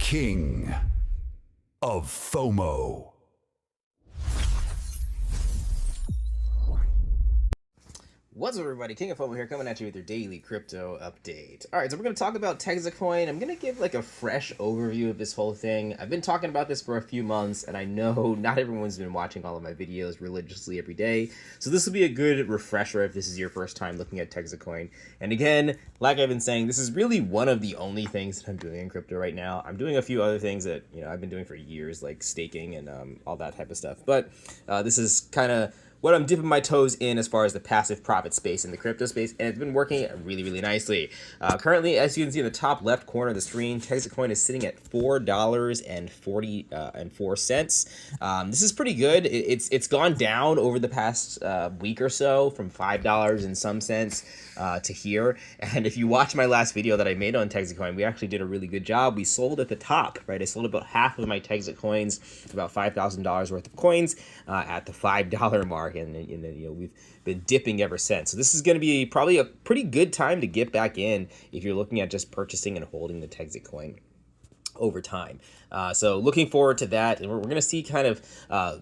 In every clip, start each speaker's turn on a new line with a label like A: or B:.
A: King of Fomo.
B: What's up, everybody? King of Fomo here, coming at you with your daily crypto update. All right, so we're going to talk about Texitcoin. I'm going to give like a fresh overview of this whole thing. I've been talking about this for a few months, and I know not everyone's been watching all of my videos religiously every day. So this will be a good refresher if this is your first time looking at Texitcoin. And again, like I've been saying, this is really one of the only things that I'm doing in crypto right now. I'm doing a few other things that I've been doing for years, like staking and all that type of stuff. But this is kind of what I'm dipping my toes in as far as the passive profit space in the crypto space, and it's been working really, really nicely. Currently, as you can see in the top left corner of the screen, Texitcoin is sitting at $4.44. This is pretty good. It's gone down over the past week or so from $5 and some cents to here. And if you watch my last video that I made on Texitcoin, we actually did a really good job. We sold at the top, right? I sold about half of my Texitcoins, about $5,000 worth of coins at the $5 mark. And then we've been dipping ever since. So this is going to be probably a pretty good time to get back in if you're looking at just purchasing and holding the Texitcoin over time. So looking forward to that, and we're going to see kind of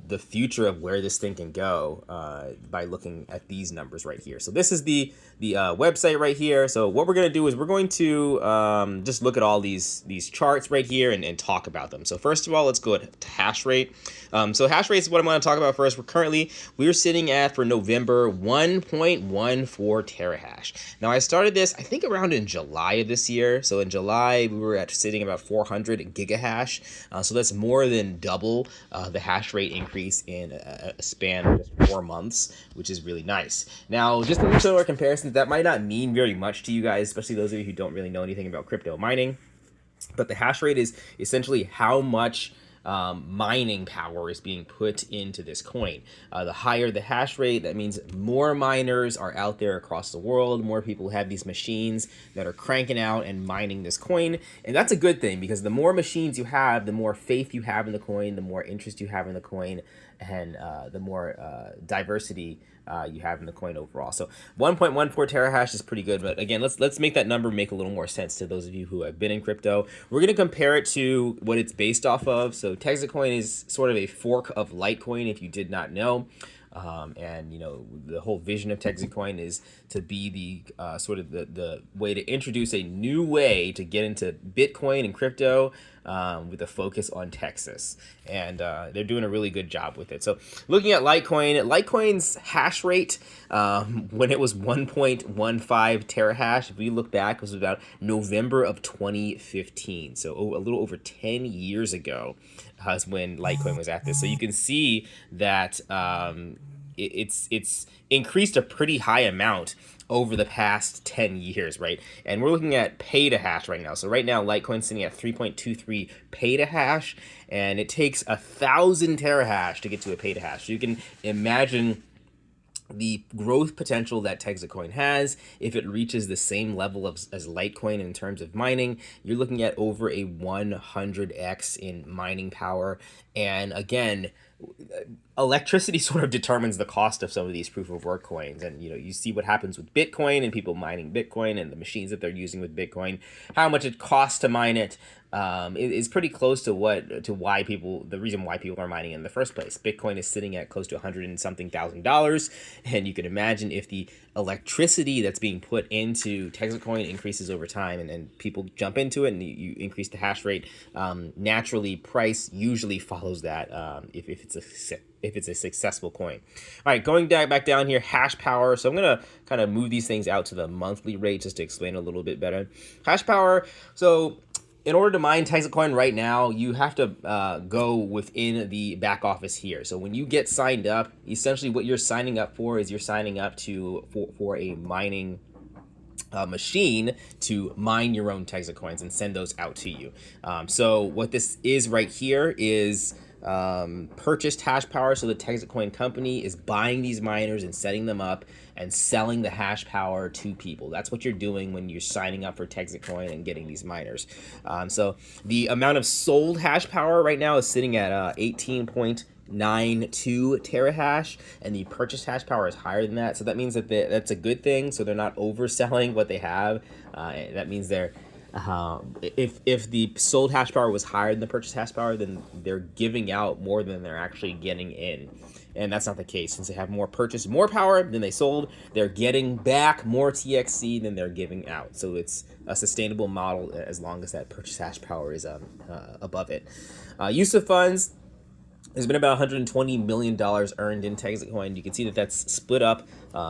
B: the future of where this thing can go by looking at these numbers right here. So this is the website right here. So what we're going to do is we're going to just look at all these charts right here and talk about them. So first of all, let's go to hash rate. So hash rate is what I'm going to talk about first. We're sitting at, for November, 1.14 terahash. Now I started this, I think, around in July of this year. So in July, we were sitting about 400 gigahash. So that's more than double the hash rate increase in a span of just 4 months, which is really nice. Now, just to show our comparisons, that might not mean very much to you guys, especially those of you who don't really know anything about crypto mining. But the hash rate is essentially how much mining power is being put into this coin. The higher the hash rate, that means more miners are out there across the world. More people have these machines that are cranking out and mining this coin. And that's a good thing, because the more machines you have, the more faith you have in the coin, the more interest you have in the coin, and the more diversity you have in the coin overall. So 1.14 terahash is pretty good, but again, let's make that number make a little more sense to those of you who have been in crypto. We're going to compare it to what it's based off of. So Texitcoin is sort of a fork of Litecoin, if you did not know. And the whole vision of Texitcoin is to be the sort of the way to introduce a new way to get into Bitcoin and crypto with a focus on Texas, and they're doing a really good job with it. So looking at Litecoin's hash rate when it was 1.15 terahash, if we look back, it was about November of 2015, so a little over 10 years ago is when Litecoin was at this. So you can see that it's increased a pretty high amount over the past 10 years, right? And we're looking at petahash right now. So right now, Litecoin's sitting at 3.23 petahash, and it takes 1,000 terahash to get to a petahash. So you can imagine the growth potential that Texitcoin has. If it reaches the same level as Litecoin in terms of mining, you're looking at over a 100x in mining power. And again, electricity sort of determines the cost of some of these proof of work coins. And you see what happens with Bitcoin and people mining Bitcoin and the machines that they're using with Bitcoin, how much it costs to mine it. Is pretty close to the reason why people are mining in the first place. Bitcoin is sitting at close to $100 and something thousand, and you can imagine if the electricity that's being put into Texitcoin increases over time, and people jump into it, and you increase the hash rate, naturally price usually follows that if it's a successful coin. All right, going back down here, hash power. So I'm gonna kind of move these things out to the monthly rate just to explain a little bit better. Hash power. So in order to mine Texitcoin right now, you have to go within the back office here. So when you get signed up, essentially what you're signing up for is you're signing up for a mining machine to mine your own Texitcoins and send those out to you. So what this is right here is purchased hash power. So the Texitcoin company is buying these miners and setting them up and selling the hash power to people. That's what you're doing when you're signing up for Texitcoin and getting these miners. So the amount of sold hash power right now is sitting at 18.92 terahash, and the purchased hash power is higher than that. So that means that that's a good thing. So they're not overselling what they have. That means they're If the sold hash power was higher than the purchase hash power, then they're giving out more than they're actually getting in. And that's not the case. Since they have more purchased, more power than they sold, they're getting back more TXC than they're giving out. So it's a sustainable model as long as that purchase hash power is above it. Use of funds. There's been about $120 million earned in Texitcoin. You can see that that's split up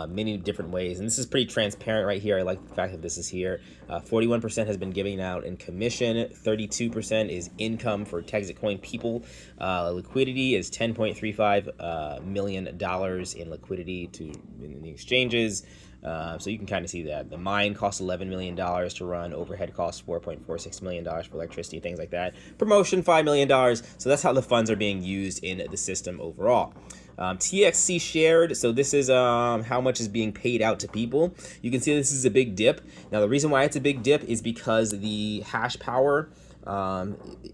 B: many different ways. And this is pretty transparent right here. I like the fact that this is here. 41% has been given out in commission. 32% is income for Texitcoin people. Liquidity is $10.35 million in liquidity in the exchanges. So you can kind of see that. The mine costs $11 million to run. Overhead costs $4.46 million for electricity, things like that. Promotion, $5 million. So that's how the funds are being used in the system overall. TXC shared, so this is how much is being paid out to people. You can see this is a big dip. Now the reason why it's a big dip is because the hash power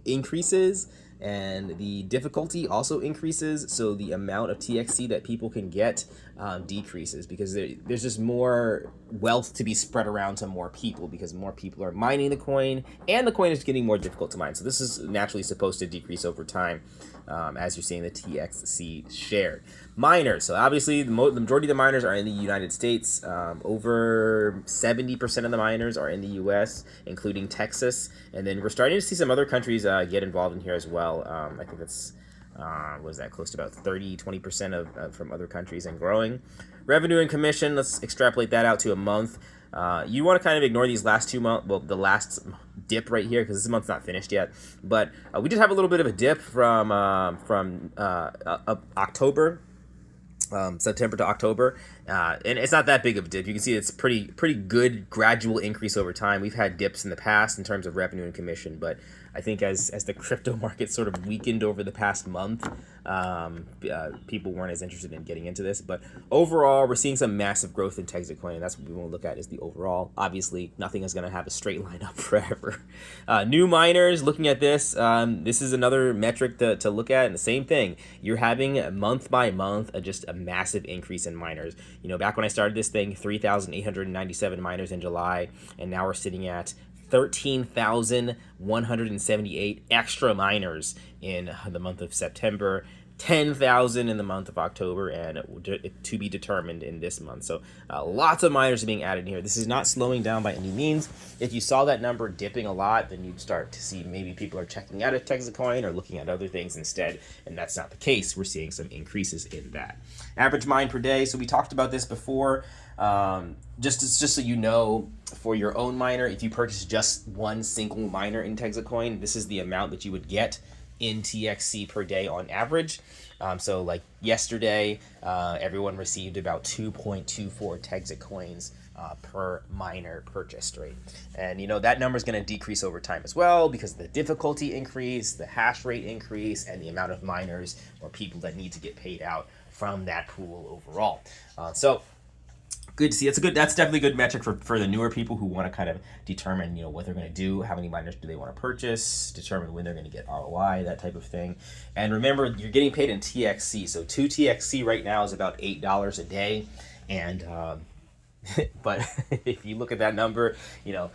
B: increases and the difficulty also increases, so the amount of TXC that people can get decreases because there's just more wealth to be spread around to more people because more people are mining the coin and the coin is getting more difficult to mine. So this is naturally supposed to decrease over time as you're seeing the TXC shared. Miners, so obviously the majority of the miners are in the United States. Over 70% of the miners are in the US, including Texas, and then we're starting to see some other countries get involved in here as well. I think that's was that close to about 20% of from other countries and growing. Revenue and commission, let's extrapolate that out to a month. You want to kind of ignore these last 2 months, well, the last dip right here, because this month's not finished yet. But we did have a little bit of a dip from October, September to October, and it's not that big of a dip. You can see it's pretty good gradual increase over time. We've had dips in the past in terms of revenue and commission, but I think as the crypto market sort of weakened over the past month, people weren't as interested in getting into this. But overall, we're seeing some massive growth in Texitcoin, and that's what we want to look at is the overall. Obviously, nothing is going to have a straight line up forever. New miners, looking at this, this is another metric to look at, and the same thing. You're having month by month just a massive increase in miners. You know, back when I started this thing, 3,897 miners in July, and now we're sitting at 13,178 extra miners in the month of September, 10,000 in the month of October, and to be determined in this month. So lots of miners are being added in here. This is not slowing down by any means. If you saw that number dipping a lot, then you'd start to see maybe people are checking out of Texitcoin or looking at other things instead, and that's not the case. We're seeing some increases in that. Average mine per day, so we talked about this before. Just so you know, for your own miner, if you purchase just one single miner in Texitcoin, this is the amount that you would get in TXC per day on average. So like yesterday, everyone received about 2.24 Texitcoins per miner purchased, right? And you know that number is going to decrease over time as well because the difficulty increase, the hash rate increase, and the amount of miners or people that need to get paid out from that pool overall. So good to see. That's definitely a good metric for the newer people who want to kind of determine, you know, what they're going to do, how many miners do they want to purchase, determine when they're going to get ROI, that type of thing. And remember, you're getting paid in TXC. So 2 TXC right now is about $8 a day. And but if you look at that number, you know,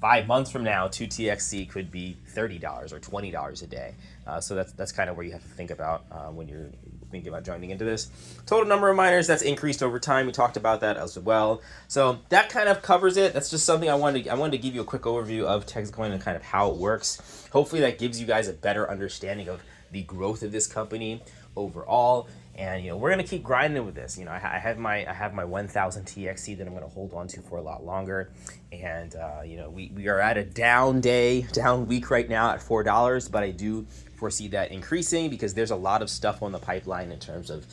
B: 5 months from now, 2 TXC could be $30 or $20 a day. So that's kind of where you have to think about when you're thinking about joining into this. Total number of miners, that's increased over time. We talked about that as well. So that kind of covers it. That's just something I wanted to give you a quick overview of Texitcoin and kind of how it works. Hopefully that gives you guys a better understanding of the growth of this company overall. And you know, we're gonna keep grinding with this. You know, I have my 1,000 TXC that I'm gonna hold on to for a lot longer. And you know, we are at a down week right now at $4, but I do foresee that increasing because there's a lot of stuff on the pipeline in terms of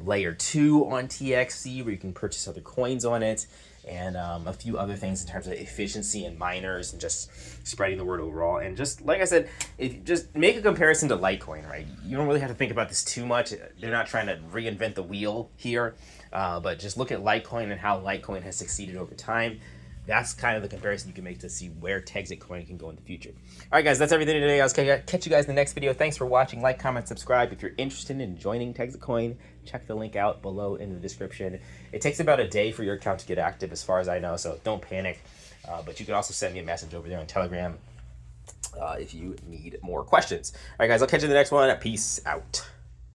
B: layer 2 on TXC where you can purchase other coins on it, and a few other things in terms of efficiency and miners and just spreading the word overall. And just like I said, if just make a comparison to Litecoin, right? You don't really have to think about this too much. They're not trying to reinvent the wheel here, but just look at Litecoin and how Litecoin has succeeded over time. That's kind of the comparison you can make to see where Texitcoin can go in the future. All right, guys, that's everything today. I'll catch you guys in the next video. Thanks for watching. Like, comment, subscribe. If you're interested in joining Texitcoin, check the link out below in the description. It takes about a day for your account to get active as far as I know, so don't panic. But you can also send me a message over there on Telegram if you need more questions. All right, guys, I'll catch you in the next one. Peace out.